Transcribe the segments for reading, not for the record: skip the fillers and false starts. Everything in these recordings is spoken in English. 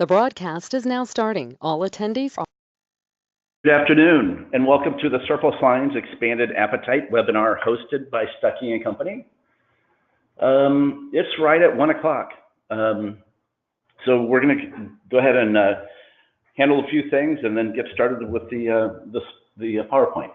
The broadcast is now starting. All attendees are... Good afternoon, and welcome to the Surplus Lines Expanded Appetite webinar hosted by Stucky and Company. It's right at 1 o'clock. So we're going to go ahead and handle a few things and then get started with the PowerPoint.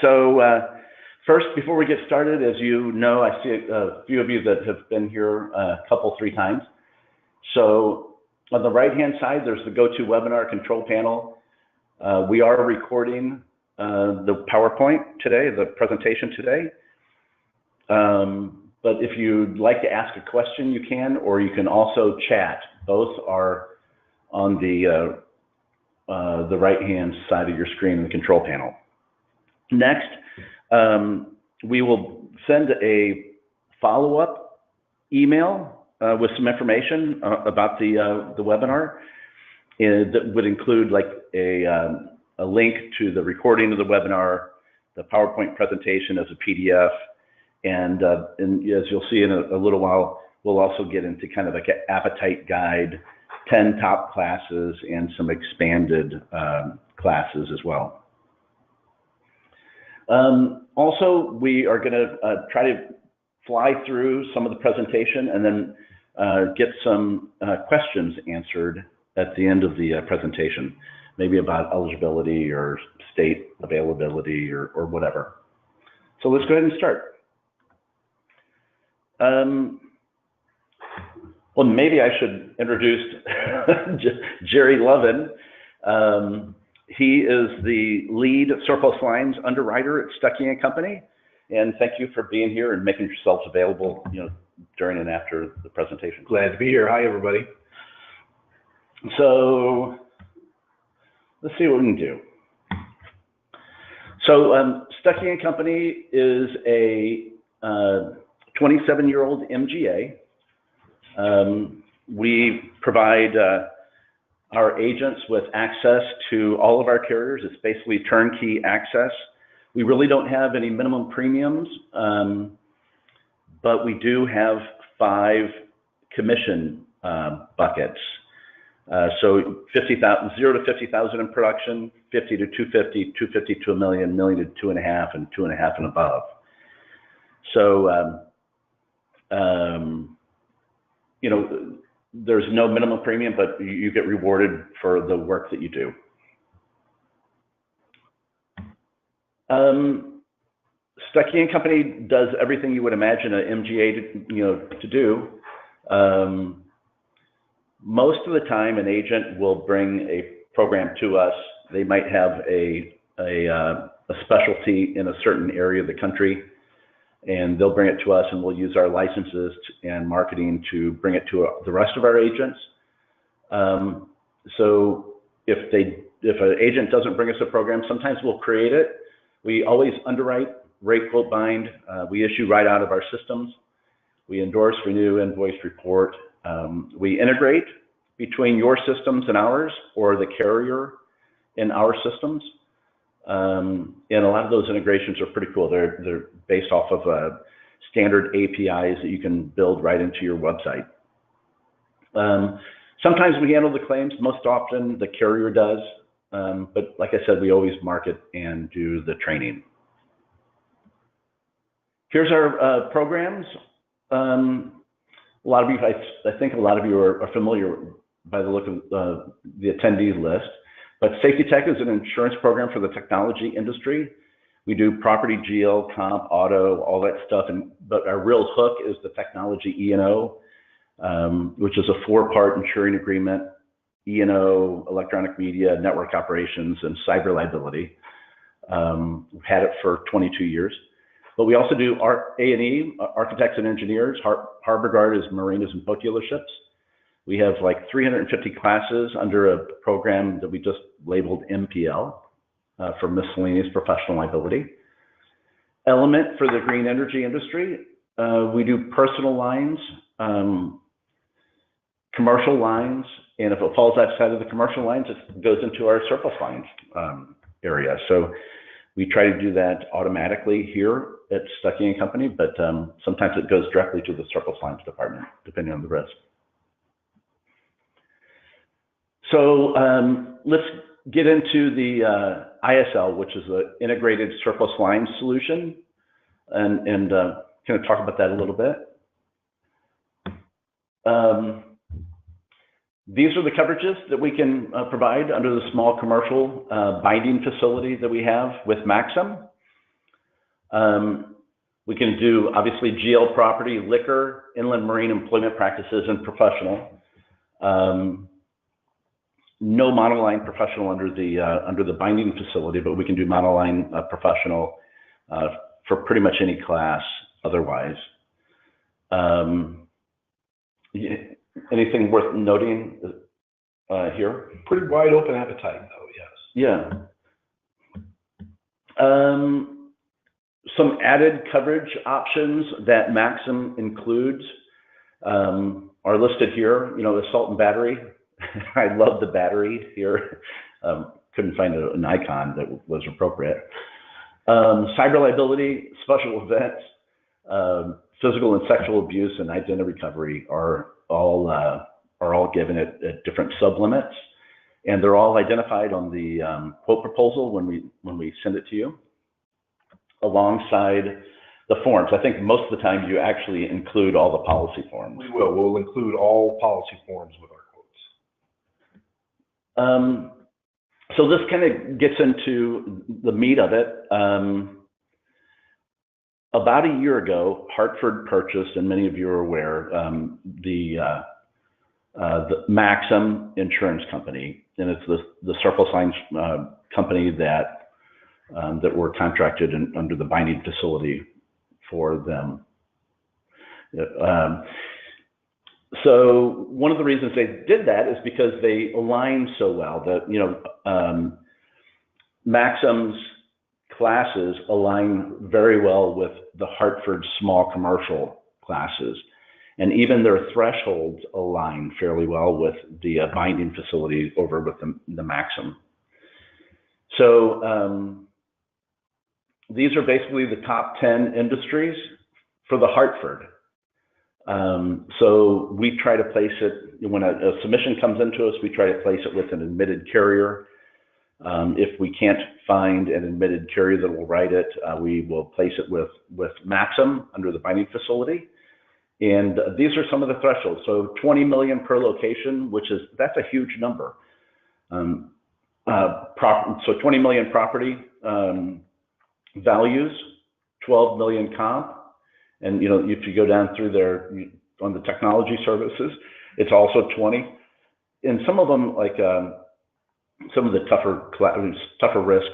So first, before we get started, as you know, I see a few of you that have been here three times. So on the right-hand side, there's the GoToWebinar control panel. We are recording the PowerPoint today, the presentation today. But if you'd like to ask a question, you can, or you can also chat. Both are on the right-hand side of your screen in the control panel. Next, we will send a follow-up email with some information about the webinar. That would include like a link to the recording of the webinar, the PowerPoint presentation as a PDF, and as you'll see in a little while, we'll also get into kind of like an appetite guide, 10 top classes, and some expanded classes as well. Also, we are going to try to fly through some of the presentation and then get some questions answered at the end of the presentation, maybe about eligibility or state availability or whatever. So let's go ahead and start. Well, maybe I should introduce Jerry Lovin. He is the lead surplus lines underwriter at Stucky and Company. And thank you for being here and making yourselves available, during and after the presentation. Glad to be here. Hi, everybody. So let's see what we can do. So Stucky and Company is a 27-year-old MGA. We provide our agents with access to all of our carriers. It's basically turnkey access. We really don't have any minimum premiums, but we do have 5 commission buckets. So 0 to 50,000 in production, 50 to 250, 250 to $1 million, $1 million to 2.5, and 2.5 and above. So, there's no minimum premium, but you get rewarded for the work that you do. Stucky and Company does everything you would imagine an MGA to do. Most of the time, an agent will bring a program to us. They might have a specialty in a certain area of the country, and they'll bring it to us, and we'll use our licenses and marketing to bring it to the rest of our agents. So if an agent doesn't bring us a program, sometimes we'll create it. We always underwrite, rate, quote, bind. We issue right out of our systems. We endorse, renew, invoice, report. We integrate between your systems and ours, or the carrier in our systems. And a lot of those integrations are pretty cool. They're based off of standard APIs that you can build right into your website. Sometimes we handle the claims. Most often the carrier does. But like I said, we always market and do the training. Here's our programs. A lot of you, I think a lot of you are familiar by the look of the attendee list, but Safety Tech is an insurance program for the technology industry. We do property, GL, comp, auto, all that stuff, but our real hook is the technology E&O, which is a 4-part insuring agreement: E&O, electronic media, network operations, and cyber liability. We've had it for 22 years. But we also do A&E, architects and engineers. Harbor Guard is marinas and boat dealerships. We have like 350 classes under a program that we just labeled MPL for miscellaneous professional liability. Element for the green energy industry. We do personal lines, commercial lines, and if it falls outside of the commercial lines, it goes into our surplus lines area. So we try to do that automatically here at Stucky and Company, but sometimes it goes directly to the surplus lines department, depending on the risk. So let's get into the ISL, which is the Integrated Surplus Lines Solution, and kind of talk about that a little bit. These are the coverages that we can provide under the small commercial binding facility that we have with Maxim. We can do, obviously, GL property, liquor, inland marine employment practices, and professional. No monoline professional under the binding facility, but we can do monoline professional for pretty much any class otherwise. Anything worth noting here? Pretty wide open appetite, though, yes. Yeah. Some added coverage options that Maxim includes are listed here. You know, assault and battery. I love the battery here. Couldn't find an icon that was appropriate. Cyber liability, special events, physical and sexual abuse, and identity recovery are all given at different sublimits, and they're all identified on the quote proposal when we send it to you, alongside the forms. I think most of the time you actually include all the policy forms. We will. We'll include all policy forms with our quotes. So this kind of gets into the meat of it. About a year ago, Hartford purchased, and many of you are aware, the Maxim insurance company, and it's the surplus lines company that were contracted under the binding facility for them. So one of the reasons they did that is because they aligned so well. That, you know, Maxim's classes align very well with the Hartford Small Commercial classes, and even their thresholds align fairly well with the binding facility over with the Maxim. So these are basically the top 10 industries for the Hartford. So we try to place it, when a submission comes into us, we try to place it with an admitted carrier. If we can't find an admitted carrier that will write it, we will place it with Maxim under the binding facility. And these are some of the thresholds. So 20 million per location, that's a huge number. So 20 million property values, 12 million comp. And, you know, if you go down through there on the technology services, it's also 20. And some of them, like some of the tougher risks,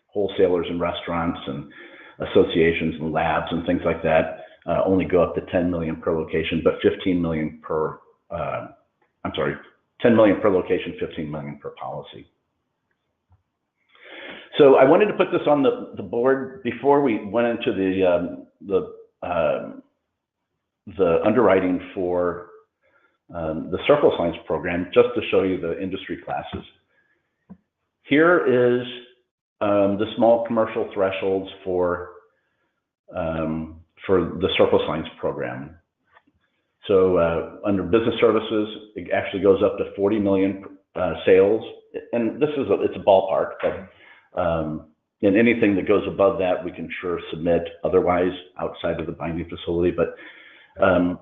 wholesalers and restaurants and associations and labs and things like that, only go up to 10 million per location, but 15 million per, 10 million per location, 15 million per policy. So I wanted to put this on the board before we went into the underwriting for the surplus lines program, just to show you the industry classes. Here is the small commercial thresholds for the surplus lines program. So under business services, it actually goes up to 40 million sales, and it's a ballpark, but and anything that goes above that, we can sure submit otherwise outside of the binding facility, but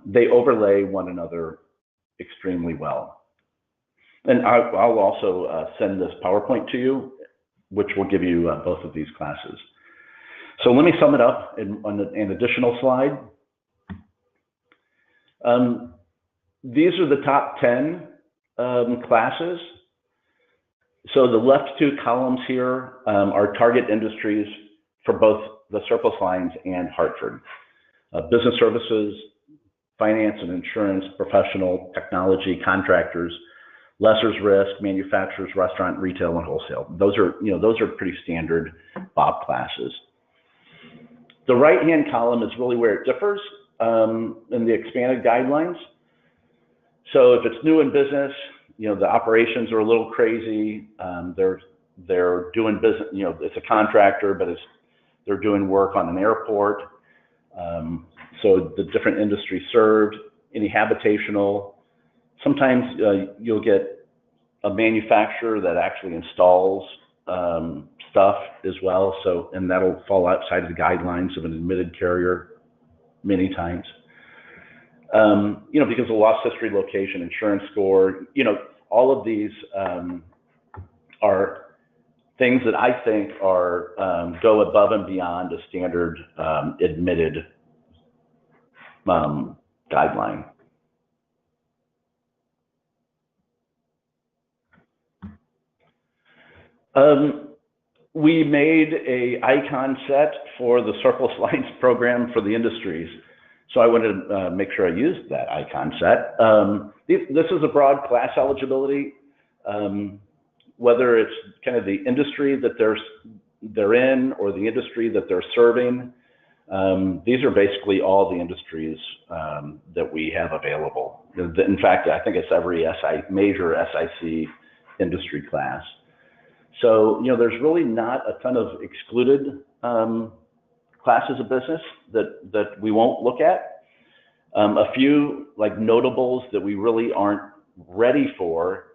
they overlay one another extremely well. And I'll also send this PowerPoint to you, which will give you both of these classes. So let me sum it up on an additional slide. These are the top 10 classes. So the left two columns here are target industries for both the surplus lines and Hartford. Business services, finance and insurance, professional, technology, contractors, lesser's risk, manufacturers, restaurant, retail, and wholesale. Those are pretty standard BOP classes. The right-hand column is really where it differs in the expanded guidelines. So if it's new in business, the operations are a little crazy. They're doing business, it's a contractor, but they're doing work on an airport. So the different industries served, any habitational, Sometimes you'll get a manufacturer that actually installs stuff as well. So, and that'll fall outside of the guidelines of an admitted carrier many times. Because of loss history, location, insurance score, all of these are things that I think are go above and beyond a standard admitted guideline. We made a icon set for the surplus lines program for the industries. So I wanted to make sure I used that icon set. This is a broad class eligibility, whether it's kind of the industry that they're in or the industry that they're serving. These are basically all the industries that we have available. In fact, I think it's every major SIC industry class. So, there's really not a ton of excluded classes of business that we won't look at. A few like notables that we really aren't ready for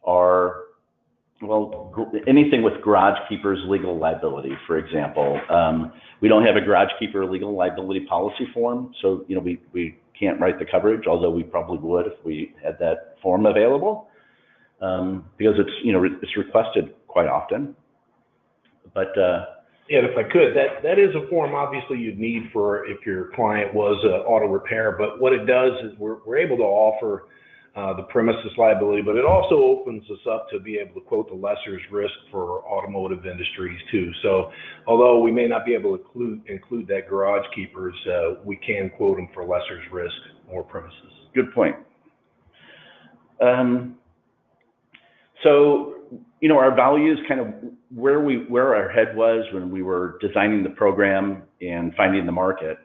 are, well, anything with garage keepers legal liability, for example. We don't have a garage keeper legal liability policy form, so we can't write the coverage, although we probably would if we had that form available, because it's requested quite often. But yeah, if I could, that is a form obviously you'd need for if your client was auto repair. But what it does is we're able to offer the premises liability, but it also opens us up to be able to quote the lesser's risk for automotive industries too. So although we may not be able to include that garage keepers, we can quote them for lesser's risk or premises. Good point. So, our values, kind of where our head was when we were designing the program and finding the market.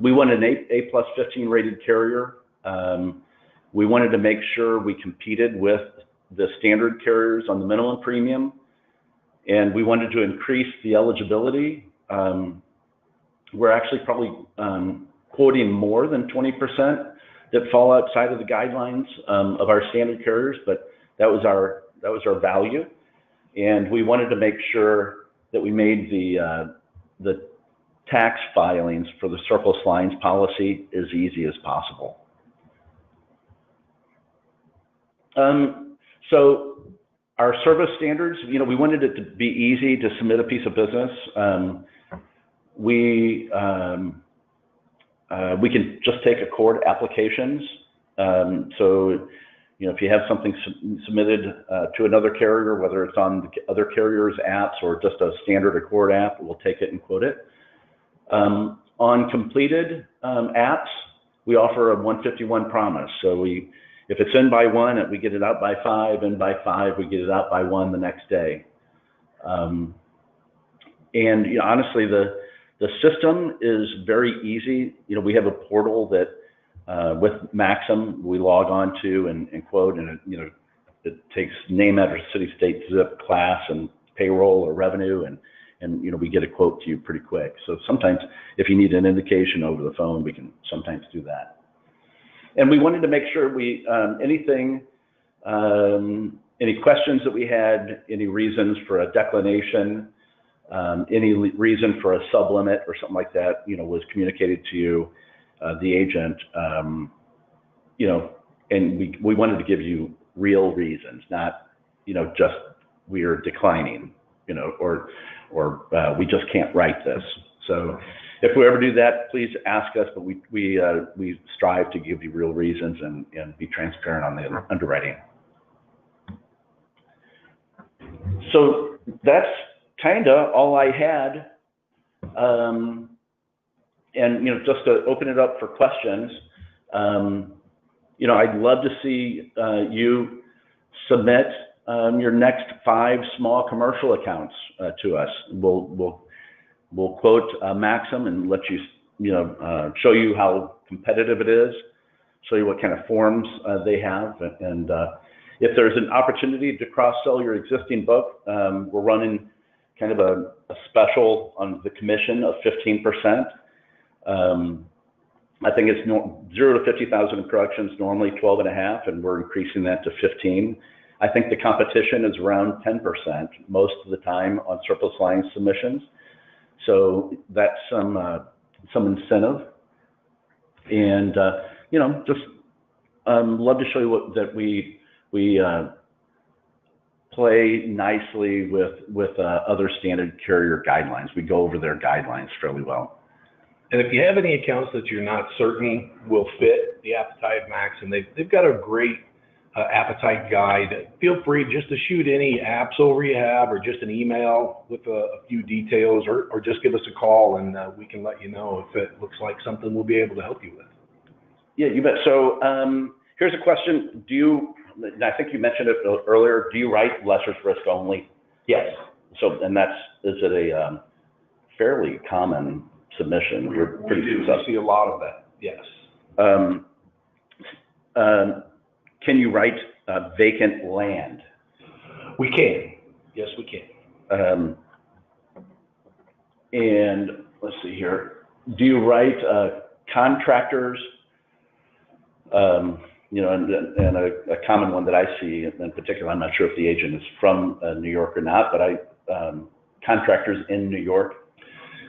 We wanted an A+15 rated carrier. We wanted to make sure we competed with the standard carriers on the minimum premium, and we wanted to increase the eligibility. We're actually probably quoting more than 20% that fall outside of the guidelines of our standard carriers, but that was our value, and we wanted to make sure that we made the tax filings for the surplus lines policy as easy as possible. So our service standards, we wanted it to be easy to submit a piece of business. We can just take accord applications. So if you have something submitted to another carrier, whether it's on the other carriers' apps or just a standard Accord app, we'll take it and quote it. On completed apps, we offer a 151 promise. So if it's in by 1, we get it out by 5, in by 5, we get it out by 1 the next day. And honestly, the system is very easy. We have a portal that with Maxim, we log on to and quote, and it takes name, address, city, state, zip, class, and payroll or revenue, and we get a quote to you pretty quick. So sometimes if you need an indication over the phone, we can sometimes do that. And we wanted to make sure any questions that we had, any reasons for a declination, any reason for a sublimit or something like that, was communicated to you, the agent, and we wanted to give you real reasons, not, just we are declining, or we just can't write this. So if we ever do that, please ask us, but we strive to give you real reasons and be transparent on the underwriting. So that's kind of all I had. And just to open it up for questions, I'd love to see you submit your next 5 small commercial accounts to us. We'll quote Maxim and let you, show you how competitive it is, show you what kind of forms they have, and if there's an opportunity to cross-sell your existing book, we're running kind of a special on the commission of 15%. I think it's 0 to 50,000 in corrections, normally 12.5, and we're increasing that to 15. I think the competition is around 10% most of the time on surplus lines submissions. So that's some incentive. And, you know, just love to show you that we play nicely with other standard carrier guidelines. We go over their guidelines fairly well. And if you have any accounts that you're not certain will fit the appetite of Maxim, they've got a great appetite guide. Feel free just to shoot any apps over you have, or just an email with a few details, or just give us a call, and we can let you know if it looks like something we'll be able to help you with. Yeah, you bet. So here's a question. I think you mentioned it earlier, do you write lesser's risk only? Yes. So, and is it a fairly common submission? We're pretty We see a lot of that, yes. Can you write vacant land? We can. Yes, we can. And let's see here. Do you write contractors? You know, and a common one that I see in particular, I'm not sure if the agent is from New York or not, but contractors in New York.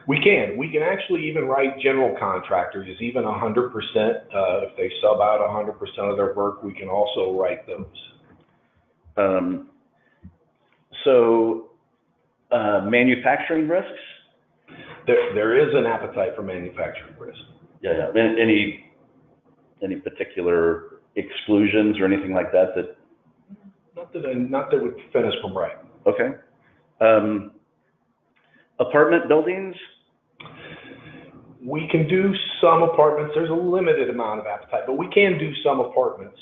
We can actually even write general contractors, even 100%. If they sub out 100% of their work, we can also write those. So manufacturing risks? There is an appetite for manufacturing risk. Yeah. Any particular exclusions or anything like that? Not that would prevent us from writing. Okay. Apartment buildings? We can do some apartments. There's a limited amount of appetite, but we can do some apartments.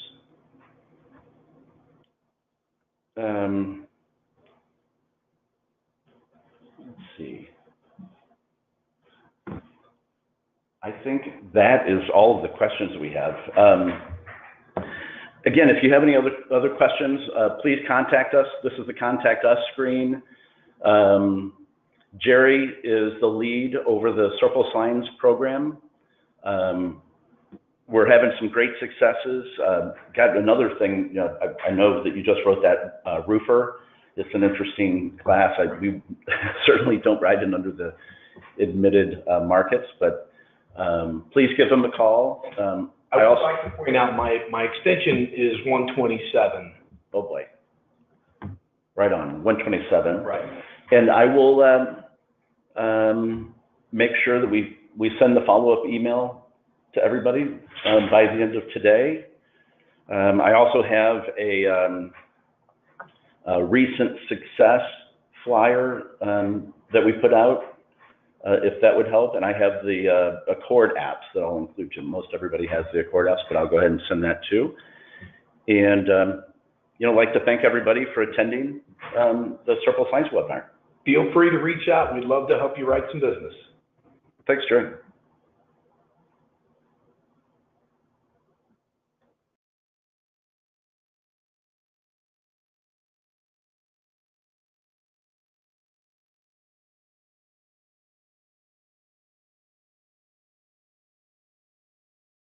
Let's see. I think that is all of the questions we have. Again, if you have any other questions, please contact us. This is the Contact Us screen. Jerry is the lead over the surplus lines program. We're having some great successes. Got another thing, you know, I know that you just wrote that roofer. It's an interesting class. We certainly don't write it under the admitted markets, but please give them a call. I would also like to point out my extension is 127. Oh boy. Right on, 127. Right. And I will make sure that we send the follow-up email to everybody by the end of today. I also have a recent success flyer that we put out, if that would help. And I have the Accord apps that I'll include too. Most everybody has the Accord apps, but I'll go ahead and send that too. And you know, I'd like to thank everybody for attending the Surplus Lines webinar. Feel free to reach out. We'd love to help you write some business. Thanks, Jerry.